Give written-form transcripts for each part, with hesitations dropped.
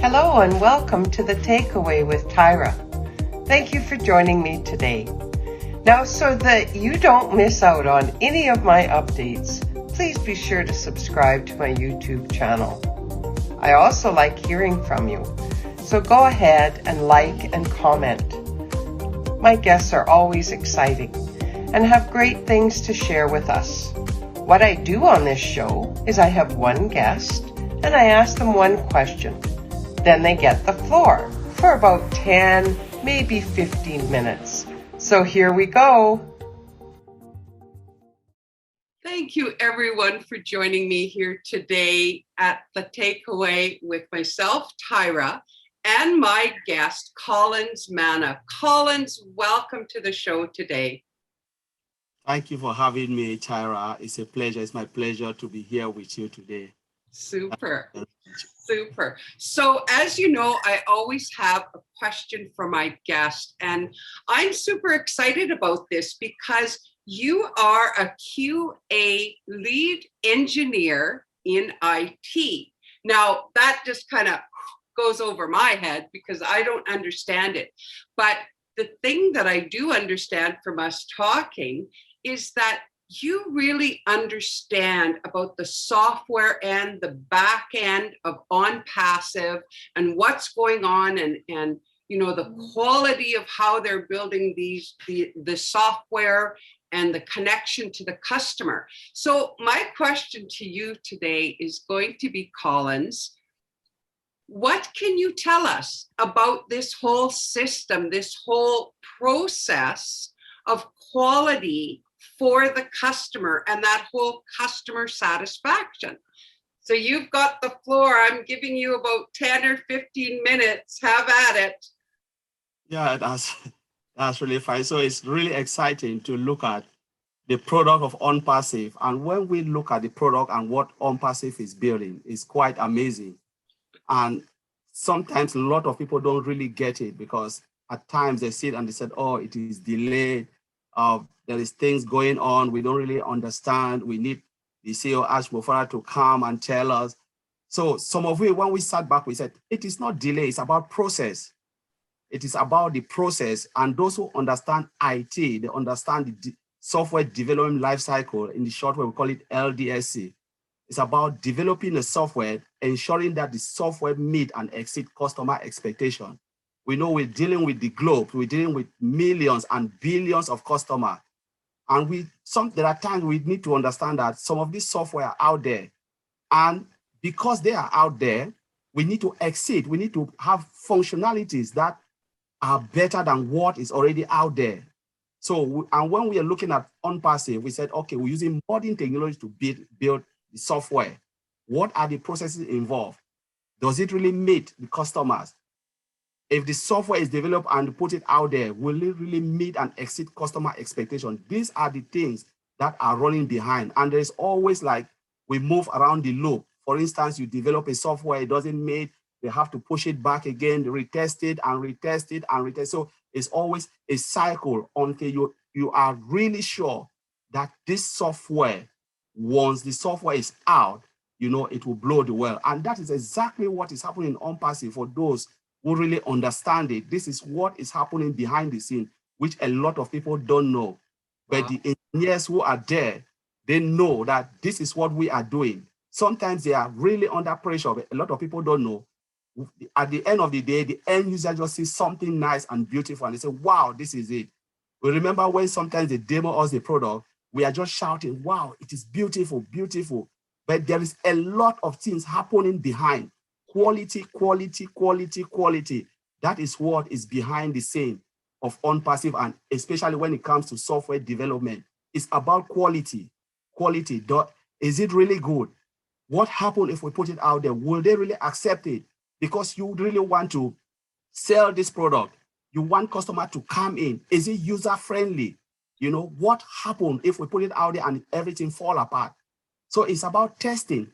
Hello and welcome to the Take Away with Tyra. Thank you for joining me today. Now, so that you don't miss out on any of my updates, please be sure to subscribe to my YouTube channel. I also like hearing from you, so go ahead and like and comment. My guests are always exciting and have great things to share with us. What I do on this show is I have one guest and I ask them one question. Then they get the floor for about 10, maybe 15 minutes. So here we go. Thank you everyone for joining me here today at the Takeaway with myself, Tyra, and my guest, Manna. Collins, welcome to the show today. Thank you for having me, Tyra. It's a pleasure. It's my pleasure to be here with you today. Super. Super. So as you know, I always have a question for my guest, and I'm super excited about this because you are a QA lead engineer in IT. Now, that just kind of goes over my head because I don't understand it. But the thing that I do understand from us talking is that you really understand about the software and the back end of ONPASSIVE and what's going on and you know the quality of how they're building the software and the connection to the customer. So my question to you today is going to be, Collins, what can you tell us about this whole system, this whole process of quality for the customer and that whole customer satisfaction? So you've got the floor. I'm giving you about 10 or 15 minutes. Have at it. Yeah, that's really fine. So it's really exciting to look at the product of ONPASSIVE. And when we look at the product and what ONPASSIVE is building, it's quite amazing. And sometimes a lot of people don't really get it because at times they sit and they said, oh, it is delayed. There is things going on. We don't really understand. We need the CEO Ash Mofara to come and tell us. So some of it, when we sat back, we said, it is not delay, it's about process. It is about the process. And those who understand IT, they understand the software development lifecycle. In the short way, we call it LDSC. It's about developing a software, ensuring that the software meet and exceed customer expectation. We know we're dealing with the globe. We're dealing with millions and billions of customers. And there are times we need to understand that some of this software are out there. And because they are out there, we need to exceed. We need to have functionalities that are better than what is already out there. So, and when we are looking at ONPASSIVE, we said, okay, we're using modern technology to build the software. What are the processes involved? Does it really meet the customers? If the software is developed and put it out there, will it really meet and exceed customer expectations? These are the things that are running behind. And there's always like, we move around the loop. For instance, you develop a software, it doesn't meet, they have to push it back again, retest it and retest it and retest. So it's always a cycle until you are really sure that this software, once the software is out, you know, it will blow the world. And that is exactly what is happening in ONPASSIVE for those who really understand it. This is what is happening behind the scene, which a lot of people don't know. But the engineers who are there, they know that this is what we are doing. Sometimes they are really under pressure, but a lot of people don't know. At the end of the day, the end user just sees something nice and beautiful, and they say, wow, this is it. We remember when sometimes they demo us the product, we are just shouting, wow, it is beautiful, beautiful. But there is a lot of things happening behind. Quality, quality, quality, quality. That is what is behind the scene of ONPASSIVE, and especially when it comes to software development. It's about quality. Quality. Is it really good? What happens if we put it out there? Will they really accept it? Because you really want to sell this product. You want customer to come in. Is it user-friendly? You know, what happens if we put it out there and everything fall apart? So it's about testing,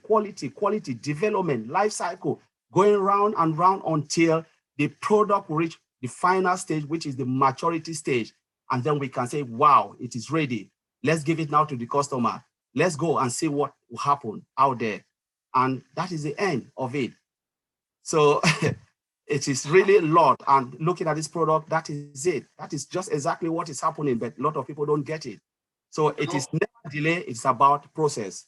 quality, development, life cycle, going round and round until the product reach the final stage, which is the maturity stage. And then we can say, wow, it is ready. Let's give it now to the customer. Let's go and see what will happen out there. And that is the end of it. So it is really a lot. And looking at this product, that is it. That is just exactly what is happening, but a lot of people don't get it. So it is never delay, it's about process.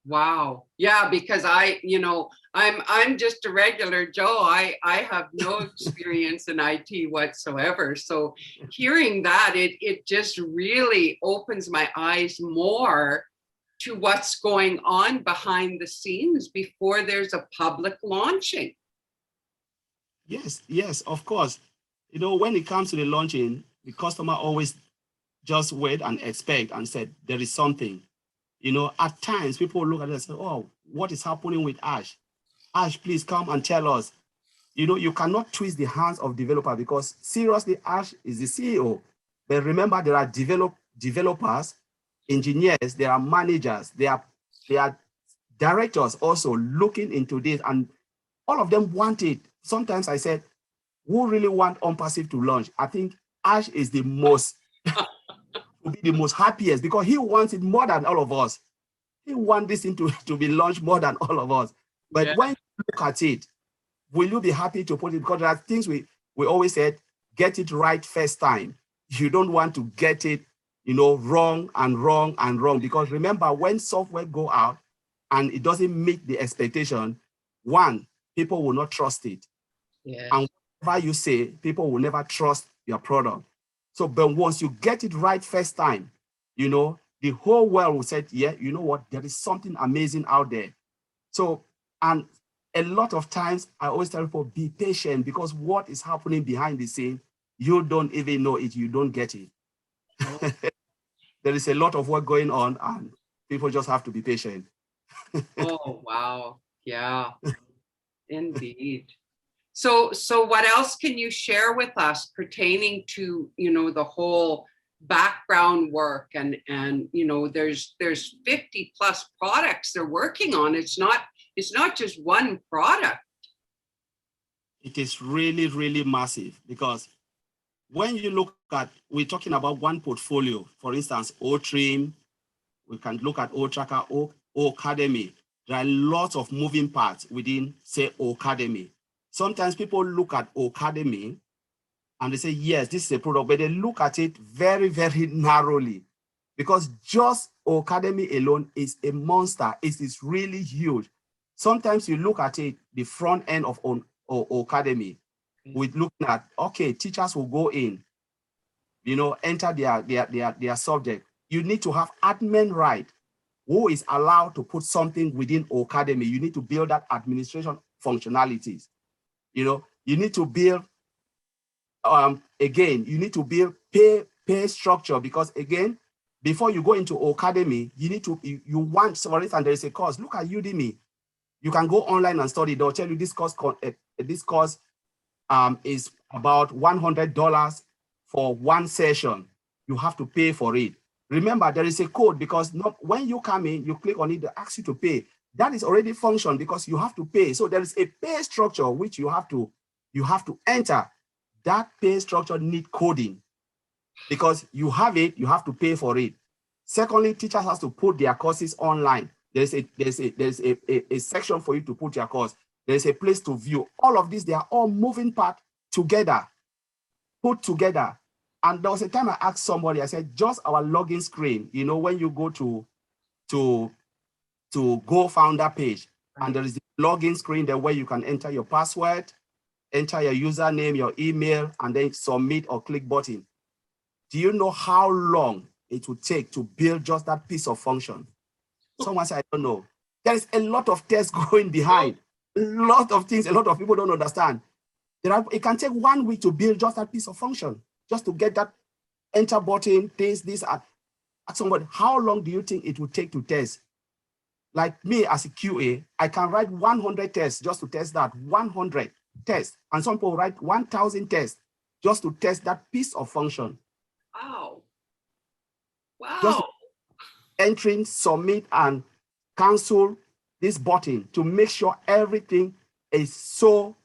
Wow. Yeah, because I'm just a regular Joe. I have no experience in IT whatsoever. So hearing that, it just really opens my eyes more to what's going on behind the scenes before there's a public launching. Yes, yes, of course. When it comes to the launching, the customer always just wait and expect and said there is something. At times people look at it and say, oh, what is happening with Ash? Ash, please come and tell us. You cannot twist the hands of developer because seriously, Ash is the CEO. But remember, there are developers, engineers, there are managers, there are directors also looking into this, and all of them want it. Sometimes I said, who really want ONPASSIVE to launch? I think Ash is the most will be the most happiest because he wants it more than all of us. He wants this thing to be launched more than all of us. But Yeah. when you look at it, will you be happy to put it? Because there are things we always said, get it right first time. You don't want to get it, wrong and wrong and wrong. Because remember, when software go out and it doesn't meet the expectation, one, people will not trust it. Yes. And whatever you say, people will never trust your product. So, but once you get it right first time, the whole world will say, yeah, you know what, there is something amazing out there. So, and a lot of times I always tell people, be patient because what is happening behind the scene, you don't even know it, you don't get it. Oh. There is a lot of work going on and people just have to be patient. Oh, wow. Yeah, indeed. So what else can you share with us pertaining to, the whole background work and there's 50 plus products they're working on. It's not just one product. It is really, really massive because when you look at, we're talking about one portfolio, for instance, O-Trim, we can look at O-Tracker, O-Academy. There are lots of moving parts within, say, O-Academy. Sometimes people look at O-Academy and they say, yes, this is a product, but they look at it very, very narrowly because just O-Academy alone is a monster. It is really huge. Sometimes you look at it, the front end of O-Academy, with looking at, okay, teachers will go in, enter their subject. You need to have admin right, who is allowed to put something within O-Academy. You need to build that administration functionalities. You need to build, again, you need to build pay structure because again, before you go into O-Academy, you need to, you want, for instance, there is a course, look at Udemy. You can go online and study. They'll tell you this course is about $100 for one session. You have to pay for it. Remember, there is a code because when you come in, you click on it, they ask you to pay. That is already function because you have to pay. So there is a pay structure which you have to enter. That pay structure need coding because you have it, you have to pay for it. Secondly, teachers have to put their courses online. There's a section for you to put your course. There's a place to view. All of these, they are all moving parts together, put together. And there was a time I asked somebody, I said, just our login screen, when you go to Go Founder page, right, and there is the login screen there where you can enter your password, enter your username, your email, and then submit or click button. Do you know how long it would take to build just that piece of function? Someone said, I don't know. There is a lot of tests going behind. A lot of things, a lot of people don't understand. It can take 1 week to build just that piece of function, just to get that enter button, this. Ask somebody, how long do you think it would take to test? Like me as a QA, I can write 100 tests just to test that, 100 tests. And some people write 1,000 tests just to test that piece of function. Wow. Wow. Just entering, submit, and cancel this button to make sure everything is so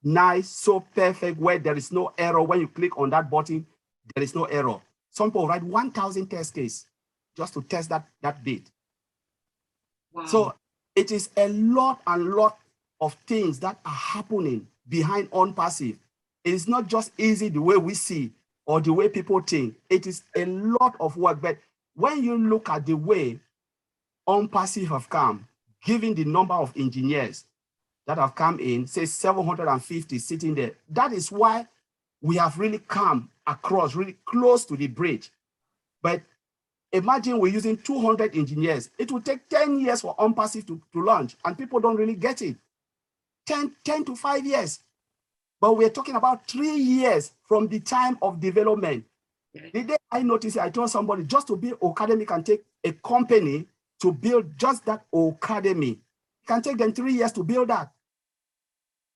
nice, so perfect, where there is no error. When you click on that button, there is no error. Some people write 1,000 test case just to test that bit. Wow. So it is a lot and lot of things that are happening behind ONPASSIVE. It is not just easy the way we see or the way people think. It is a lot of work. But when you look at the way ONPASSIVE have come, given the number of engineers that have come in, say 750 sitting there, that is why we have really come across, really close to the bridge. But imagine we're using 200 engineers. It will take 10 years for ONPASSIVE to launch, and people don't really get it. 10 to 5 years. But we're talking about 3 years from the time of development. The day I noticed it, I told somebody, just to build Academy can take a company to build just that Academy. It can take them 3 years to build that.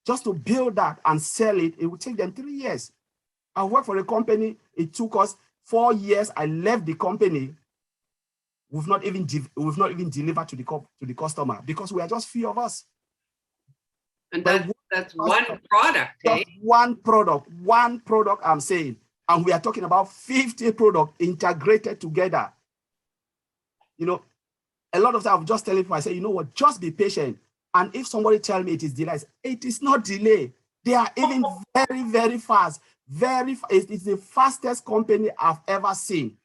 Just to build that and sell it, it will take them 3 years. I worked for a company, it took us 4 years. I left the company. We've not even delivered to the customer because we are just few of us. And that's one product, eh? One product I'm saying. And we are talking about 50 products integrated together. You know, a lot of times I'm just telling people, I say, you know what, just be patient. And if somebody tell me it is delay, it is not delay. They are even very, very fast. It's the fastest company I've ever seen.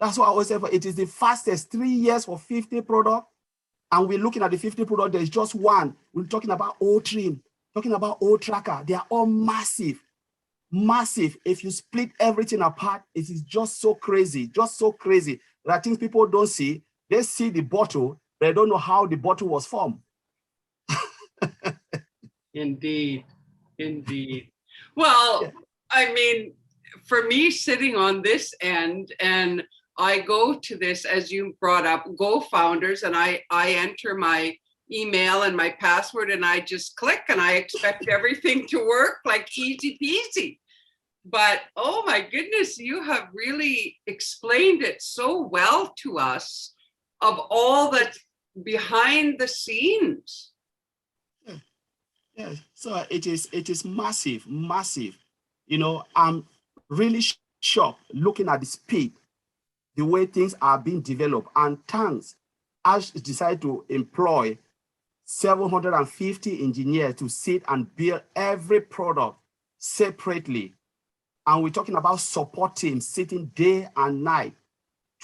That's why I always say it is the fastest. 3 years for 50 products. And we're looking at the 50 products, there's just one. We're talking about O-Trim, talking about O-Tracker. They are all massive. Massive. If you split everything apart, it is just so crazy, just so crazy. There are things people don't see. They see the bottle, but they don't know how the bottle was formed. Indeed. Well, yeah. I mean, for me sitting on this end, and I go to this, as you brought up, Go Founders, and I enter my email and my password and I just click and I expect everything to work like easy peasy. But oh my goodness, you have really explained it so well to us of all that's behind the scenes. Yeah. So it is massive. You know, I'm really shocked looking at the speed, the way things are being developed. And thanks, Ash decided to employ 750 engineers to sit and build every product separately. And we're talking about support teams sitting day and night,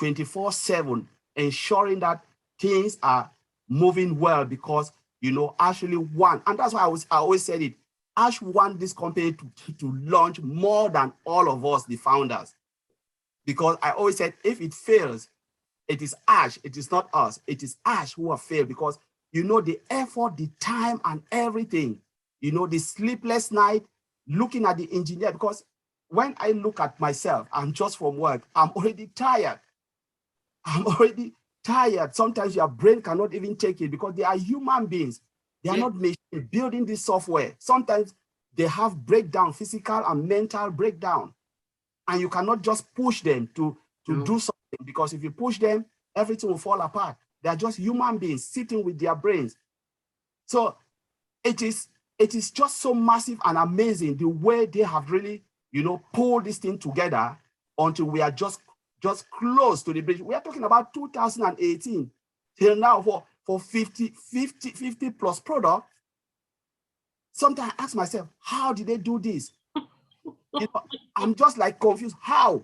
24/7, ensuring that things are moving well because, you know, Ash really won. And that's why I always said it. Ash want this company to launch more than all of us, the founders. Because I always said, if it fails, it is Ash, it is not us. It is Ash who have failed because, you know, the effort, the time and everything, you know, the sleepless night, looking at the engineer, because when I look at myself, I'm just from work, I'm already tired. Sometimes your brain cannot even take it because they are human beings. They are not machines building this software. Sometimes they have breakdown, physical and mental breakdown. And you cannot just push them to do something, because if you push them, everything will fall apart. They are just human beings sitting with their brains. So it is just so massive and amazing the way they have really, you know, pulled this thing together until we are just close to the bridge. We are talking about 2018 till now for 50 plus product. Sometimes I ask myself, how did they do this? You know, I'm just like confused. How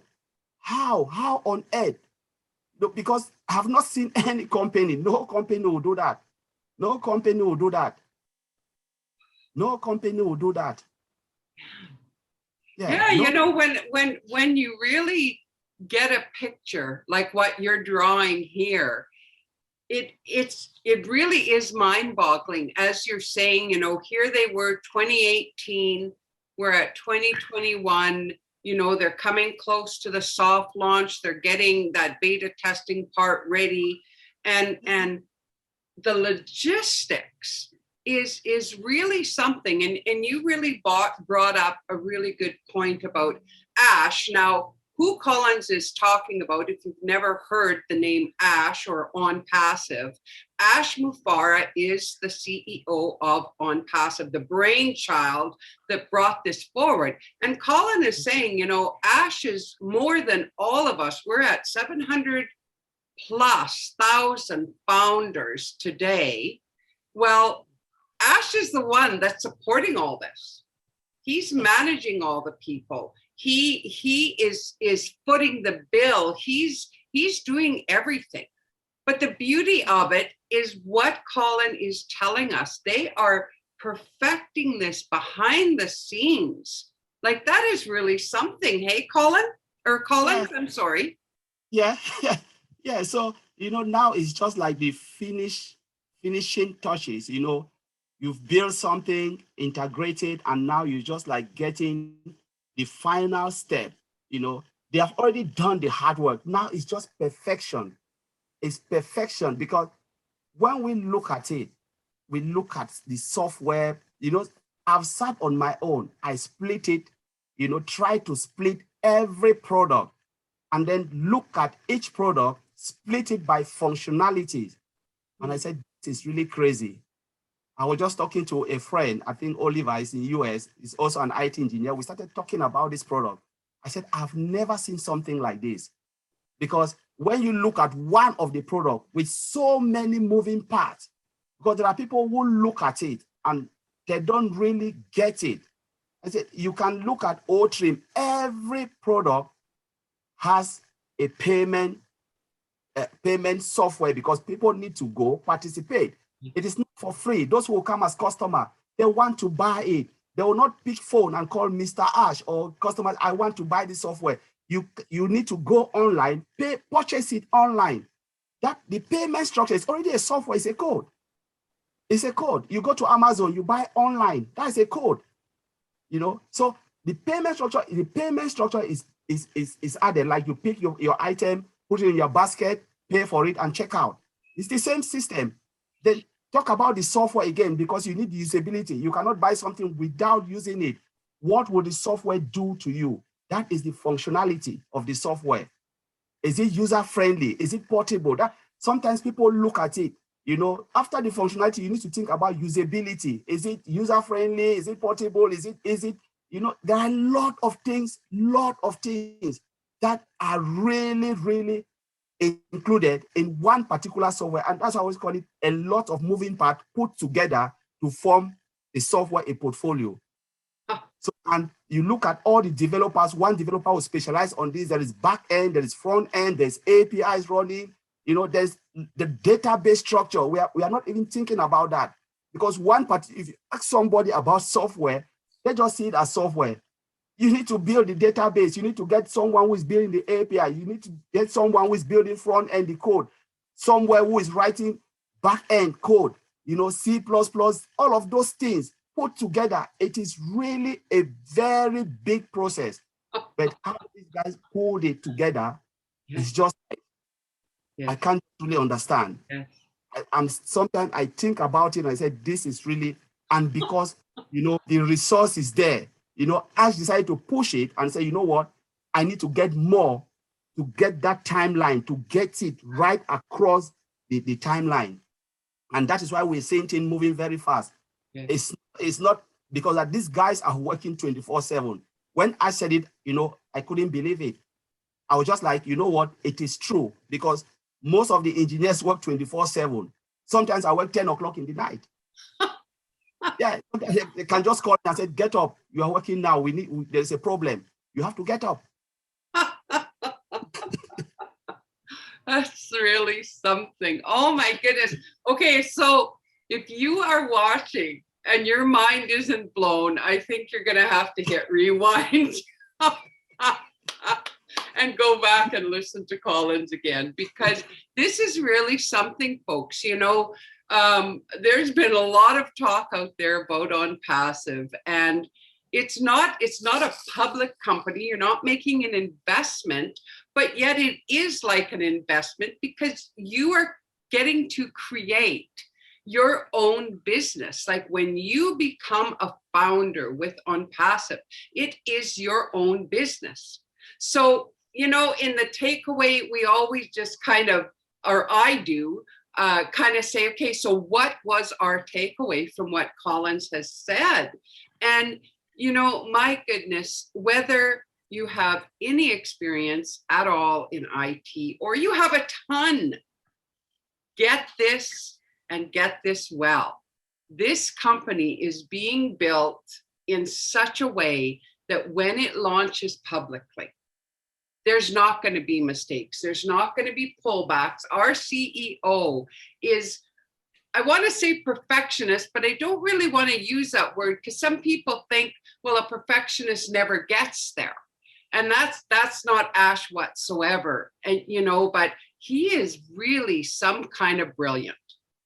on earth? Because I have not seen any company. No company will do that. No company will do that. No company will do that. Yeah, you know, when you really get a picture like what you're drawing here, it really is mind-boggling. As you're saying, you know, here they were 2018, we're at 2021, you know, they're coming close to the soft launch, they're getting that beta testing part ready, and the logistics is really something. And you really brought up a really good point about Ash. Now, who Collins is talking about, if you've never heard the name Ash or ONPASSIVE, Ash Mufareh is the CEO of ONPASSIVE, the brainchild that brought this forward. And Colin is saying, you know, Ash is more than all of us. We're at 700,000+ founders today. Well, Ash is the one that's supporting all this. He's managing all the people. He is footing the bill. He's doing everything. But the beauty of it is what Colin is telling us. They are perfecting this behind the scenes. Like, that is really something. Hey, Colin? Or Collins, I'm sorry. Yeah, yeah. So, now it's just like the finishing touches. You've built something, integrated, and now you're just like getting the final step. They have already done the hard work. Now it's just perfection. It's perfection, because when we look at it, we look at the software. I've sat on my own. I split it, try to split every product, and then look at each product, split it by functionalities. And I said, this is really crazy. I was just talking to a friend, I think Oliver is in the US, he's also an IT engineer. We started talking about this product. I said, I've never seen something like this. Because when you look at one of the product with so many moving parts, because there are people who look at it and they don't really get it. I said, you can look at O-Trim. Every product has a payment software, because people need to go participate. It is not for free. Those who will come as customer, they want to buy it. They will not pick phone and call Mr. Ash or customers, I want to buy this software. You need to go online, purchase it online. That the payment structure is already a software, it's a code. It's a code. You go to Amazon, you buy online. That's a code. So the payment structure is added. Like, you pick your item, put it in your basket, pay for it, and check out. It's the same system. Then talk about the software again, because you need the usability. You cannot buy something without using it. What will the software do to you? That is the functionality of the software. Is it user-friendly? Is it portable? That sometimes people look at it, after the functionality, you need to think about usability. Is it user-friendly? Is it portable? Is it, there are a lot of things that are really, really included in one particular software. And that's why I always call it a lot of moving parts put together to form a software, a portfolio. So, and you look at all the developers, one developer will specialize on this. There is back end, there is front end, there's APIs running, there's the database structure. We are not even thinking about that, because if you ask somebody about software, they just see it as software. You need to build the database. You need to get someone who is building the API. You need to get someone who is building front end the code, somewhere who is writing back end code, C++, all of those things put together. It is really a very big process. But how these guys pulled it together is just, I can't really understand. Sometimes I think about it and I said, this is really, and because, the resource is there, Ash decided to push it and say, you know what, I need to get more to get that timeline, to get it right across the timeline. And that is why we're seeing things moving very fast. It's not because that these guys are working 24/7. When I said it, I couldn't believe it. I was just like, you know what, it is true, because most of the engineers work 24/7. Sometimes I work 10 o'clock in the night. Yeah, they can just call me and say, get up, you are working now, there's a problem, you have to get up. That's really something. Oh my goodness. Okay, so if you are watching and your mind isn't blown, I think you're gonna have to hit rewind and go back and listen to Collins again, because this is really something, folks. There's been a lot of talk out there about ONPASSIVE, and it's not a public company. You're not making an investment, but yet it is like an investment, because you are getting to create your own business. Like, when you become a founder with ONPASSIVE, it is your own business. So, in the takeaway, we always just kind of, or I do, kind of say, okay, so what was our takeaway from what Collins has said? And, my goodness, whether you have any experience at all in IT or you have a ton, get this and get this well. this company is being built in such a way that when it launches publicly, there's not going to be mistakes. There's not going to be pullbacks. Our CEO is, I want to say perfectionist, but I don't really want to use that word because some people think, well, a perfectionist never gets there. And that's not Ash whatsoever. And, you know, but he is really some kind of brilliant.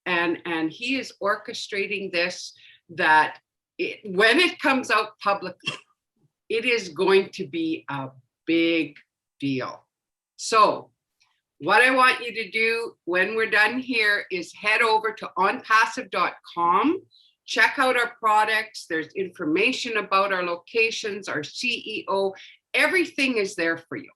And he is orchestrating this that when it comes out publicly, it is going to be a big deal. So what I want you to do when we're done here is head over to onpassive.com, check out our products. There's information about our locations, our CEO, everything is there for you.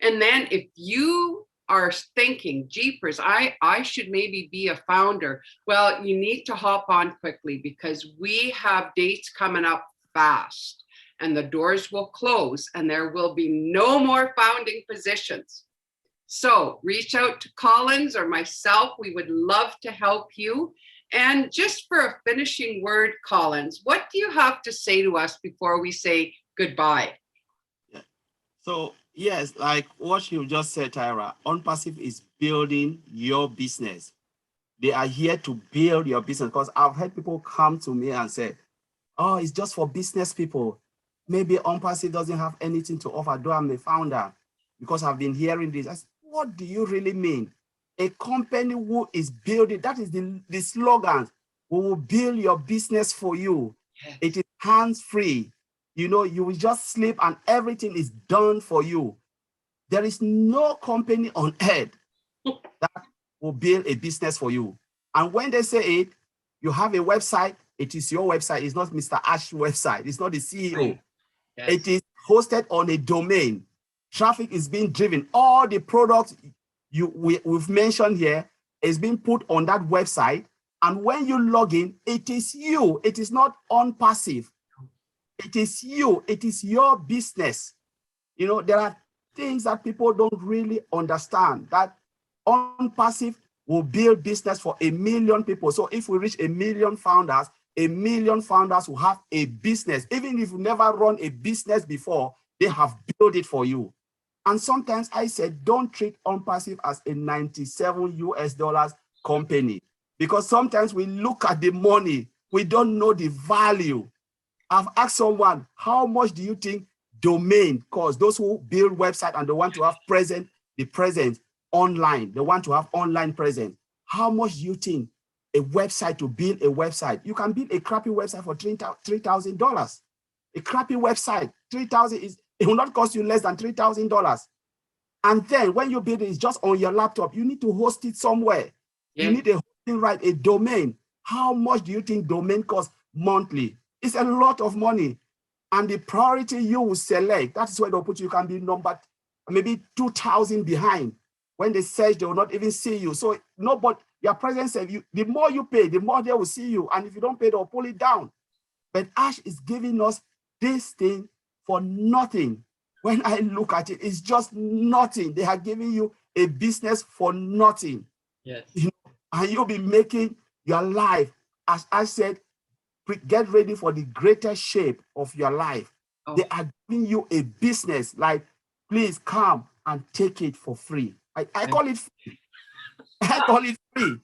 And then if you are thinking, jeepers, I should maybe be a founder, well, you need to hop on quickly because we have dates coming up fast and the doors will close and there will be no more founding positions. So reach out to Collins or myself. We would love to help you. And just for a finishing word, Collins, what do you have to say to us before we say goodbye? Yeah. So yes, like what you just said, Tyra, ONPASSIVE is building your business. They are here to build your business because I've had people come to me and say, oh, it's just for business people. Maybe ONPASSIVE doesn't have anything to offer, though I'm a founder, because I've been hearing this. I said, what do you really mean? A company who is building, that is the slogan, we will build your business for you. Yes. It is hands-free. You know, you will just sleep and everything is done for you. There is no company on earth that will build a business for you. And when they say it, you have a website, it is your website. It's not Mr. Ash's website. It's not the CEO. Yes. It is hosted on a domain. Traffic is being driven. All the products we've mentioned here is being put on that website. And when you log in, it is you. It is not ONPASSIVE. It is you. It is your business. You know, there are things that people don't really understand, that ONPASSIVE will build business for 1 million people. So if we reach 1 million founders, 1 million founders will have a business. Even if you never run a business before, they have built it for you. And sometimes I said, don't treat ONPASSIVE as a $97 company, because sometimes we look at the money, we don't know the value. I've asked someone, how much do you think domain costs? Those who build website and they want to have the presence online, they want to have online presence. How much do you think a website to build a website? You can build a crappy website for $3,000. A crappy website, $3,000 it will not cost you less than $3,000. And then when you build it, it's just on your laptop. You need to host it somewhere. Yeah. You need a hosting right, a domain. How much do you think domain costs monthly? It's a lot of money. And the priority you will select, that's where they'll put you. You can be numbered maybe 2,000 behind. When they search, they will not even see you. So nobody, your presence, the more you pay, the more they will see you. And if you don't pay, they'll pull it down. But Ash is giving us this thing for nothing. When I look at it, it's just nothing. They are giving you a business for nothing. Yes. You know, and you'll be making your life, as I said, get ready for the greatest shape of your life. Oh. They are giving you a business, like, please come and take it for free. I call it free. I call it free.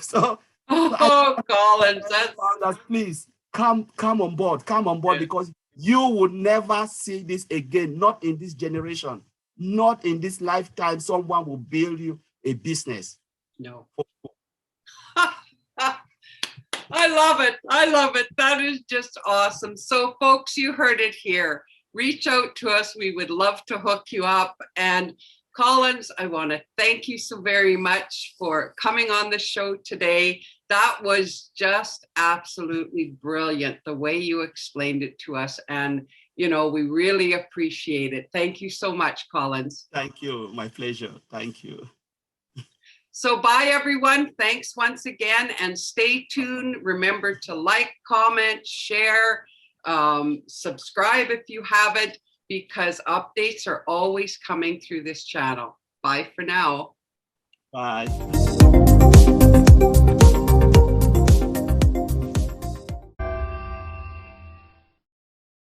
So Collins, that's please come on board, yeah. Because you will never see this again, not in this generation, not in this lifetime. Someone will build you a business. No. I love it. I love it. That is just awesome. So folks, you heard it here. Reach out to us. We would love to hook you up. And Collins, I want to thank you so very much for coming on the show today. That was just absolutely brilliant, the way you explained it to us. And, you know, we really appreciate it. Thank you so much, Collins. Thank you. My pleasure. Thank you. So bye, everyone. Thanks once again. And stay tuned. Remember to like, comment, share, subscribe if you haven't, because updates are always coming through this channel. Bye for now. Bye.